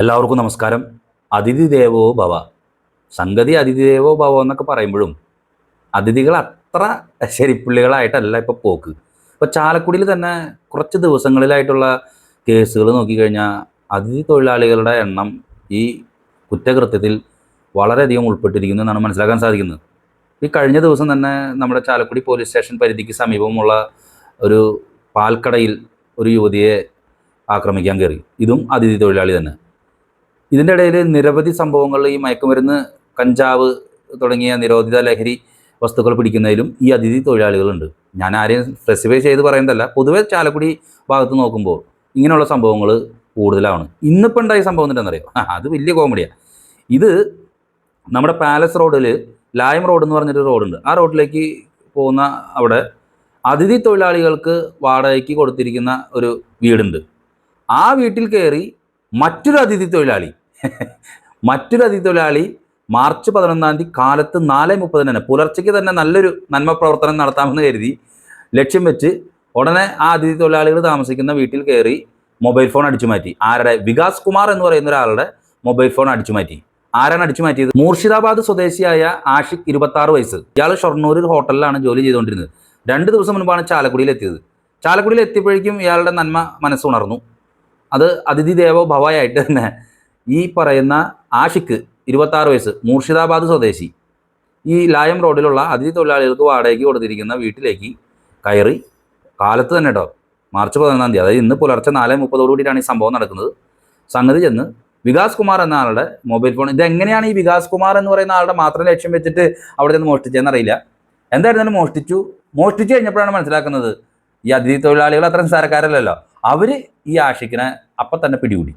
എല്ലാവർക്കും നമസ്കാരം. അതിഥി ദേവോ ഭവ. സംഗതി അതിഥി ദേവോ ഭവ എന്നൊക്കെ പറയുമ്പോഴും അതിഥികൾ അത്ര ശരിപ്പുള്ളികളായിട്ടല്ല ഇപ്പോൾ പോക്ക്. ഇപ്പോൾ ചാലക്കുടിയിൽ തന്നെ കുറച്ച് ദിവസങ്ങളിലായിട്ടുള്ള കേസുകൾ നോക്കിക്കഴിഞ്ഞാൽ അതിഥി തൊഴിലാളികളുടെ എണ്ണം ഈ കുറ്റകൃത്യത്തിൽ വളരെയധികം ഉൾപ്പെട്ടിരിക്കുന്നു എന്നാണ് മനസ്സിലാക്കാൻ സാധിക്കുന്നത്. ഈ കഴിഞ്ഞ ദിവസം തന്നെ നമ്മുടെ ചാലക്കുടി പോലീസ് സ്റ്റേഷൻ പരിധിക്ക് സമീപമുള്ള ഒരു പാൽക്കടയിൽ ഒരു യുവതിയെ ആക്രമിക്കാൻ കയറി. ഇതും അതിഥി തൊഴിലാളി തന്നെ. ഇതിൻ്റെ ഇടയിൽ നിരവധി സംഭവങ്ങൾ ഈ മയക്കുമരുന്ന്, കഞ്ചാവ് തുടങ്ങിയ നിരോധിത ലഹരി വസ്തുക്കൾ പിടിക്കുന്നതിലും ഈ അതിഥി തൊഴിലാളികളുണ്ട്. ഞാൻ ആരെയും സ്പെസിഫൈ ചെയ്ത് പറയുന്നതല്ല, പൊതുവെ ചാലക്കുടി ഭാഗത്ത് നോക്കുമ്പോൾ ഇങ്ങനെയുള്ള സംഭവങ്ങൾ കൂടുതലാണ്. ഇന്നിപ്പോൾ ഉണ്ടായ സംഭവം എന്താണെന്നറിയോ? അത് വലിയ കോമഡിയാണ്. ഇത് നമ്മുടെ പാലസ് റോഡിൽ ലായം റോഡ് എന്ന് പറഞ്ഞൊരു റോഡുണ്ട്. ആ റോഡിലേക്ക് പോകുന്ന അവിടെ അതിഥി തൊഴിലാളികൾക്ക് വാടകയ്ക്ക് കൊടുത്തിരിക്കുന്ന ഒരു വീടുണ്ട്. ആ വീട്ടിൽ കയറി മറ്റൊരു അതിഥി തൊഴിലാളി മാർച്ച് 11-ാം തീയതി കാലത്ത് 4:30 തന്നെ പുലർച്ചയ്ക്ക് തന്നെ നല്ലൊരു നന്മ പ്രവർത്തനം നടത്താമെന്ന് കരുതി ലക്ഷ്യം വെച്ച് ഉടനെ ആ അതിഥി തൊഴിലാളികൾ താമസിക്കുന്ന വീട്ടിൽ കയറി മൊബൈൽ ഫോൺ അടിച്ചു മാറ്റി. ആരുടെ? വികാസ് കുമാർ എന്ന് പറയുന്ന ഒരാളുടെ മൊബൈൽ ഫോൺ അടിച്ചു മാറ്റി. ആരാണ് അടിച്ചു മാറ്റിയത്? മൂർഷിദാബാദ് സ്വദേശിയായ ആഷിഖ്, 26 വയസ്സ്. ഇയാൾ ഷൊർണൂർ ഹോട്ടലിലാണ് ജോലി ചെയ്തുകൊണ്ടിരുന്നത്. 2 ദിവസം മുൻപാണ് ചാലക്കുടിയിൽ എത്തിയത്. ചാലക്കുടിയിൽ എത്തിയപ്പോഴേക്കും ഇയാളുടെ നന്മ മനസ്സുണർന്നു. അത് അതിഥി ദേവോ ഭവയായിട്ട് തന്നെ ഈ പറയുന്ന ആഷിഖ്, 26 വയസ്സ്, മൂർഷിദാബാദ് സ്വദേശി, ഈ ലായം റോഡിലുള്ള അതിഥി തൊഴിലാളികൾക്ക് വാടകയ്ക്ക് കൊടുത്തിരിക്കുന്ന വീട്ടിലേക്ക് കയറി കാലത്ത് തന്നെ കേട്ടോ, മാർച്ച് 11-ാം തീയതി, അതായത് ഇന്ന് പുലർച്ചെ 4:30 ഈ സംഭവം നടക്കുന്നത്. സംഗതി ചെന്ന് വികാസ് കുമാർ എന്ന ആളുടെ മൊബൈൽ ഫോൺ, ഇതെങ്ങനെയാണ് ഈ വികാസ് കുമാർ എന്ന് പറയുന്ന ആളുടെ മാത്രം ലക്ഷ്യം വെച്ചിട്ട് അവിടെ നിന്ന് മോഷ്ടിച്ചതെന്നറിയില്ല. എന്തായിരുന്നാലും മോഷ്ടിച്ചു കഴിഞ്ഞപ്പോഴാണ് മനസ്സിലാക്കുന്നത് ഈ അതിഥി തൊഴിലാളികൾ അത്ര നിസ്സാരക്കാരല്ലല്ലോ. അവർ ഈ ആഷിഖിനെ അപ്പം തന്നെ പിടികൂടി.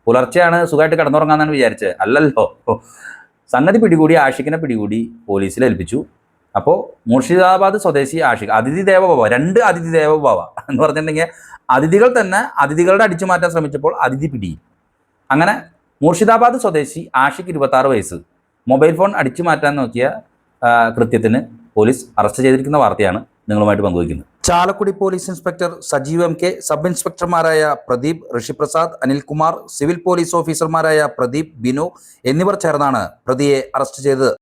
പുലർച്ചെയാണ് സുഖമായിട്ട് കിടന്നുറങ്ങാന്നാണ് വിചാരിച്ചത്, അല്ലല്ലോ. സംഗതി പിടികൂടി, ആഷിഖിനെ പിടികൂടി പോലീസിൽ ഏൽപ്പിച്ചു. അപ്പോൾ മുർഷിദാബാദ് സ്വദേശി ആഷിഖ്, അതിഥി ദേവോഭവ, 2 അതിഥി ദേവോഭവ എന്ന് പറഞ്ഞിട്ടുണ്ടെങ്കിൽ അതിഥികൾ തന്നെ അതിഥികളുടെ അടിച്ചു മാറ്റാൻ ശ്രമിച്ചപ്പോൾ അതിഥി പിടി. അങ്ങനെ മുർഷിദാബാദ് സ്വദേശി ആഷിഖ്, 26 വയസ്സ്, മൊബൈൽ ഫോൺ അടിച്ചു മാറ്റാൻ നോക്കിയ കൃത്യത്തിന് പോലീസ് അറസ്റ്റ് ചെയ്തിരിക്കുന്ന വാർത്തയാണ് നിങ്ങളുമായിട്ട് പങ്കുവയ്ക്കുന്നത്. Chalakudy police inspector Sajeev MK, sub ഇൻസ്പെക്ടർമാരായ പ്രദീപ്, ഋഷിപ്രസാദ്, അനിൽകുമാർ, സിവിൽ പോലീസ് ഓഫീസർമാരായ പ്രദീപ്, ബിനു എന്നിവർ ചേർന്നാണ് പ്രതിയെ അറസ്റ്റ് ചെയ്തത്.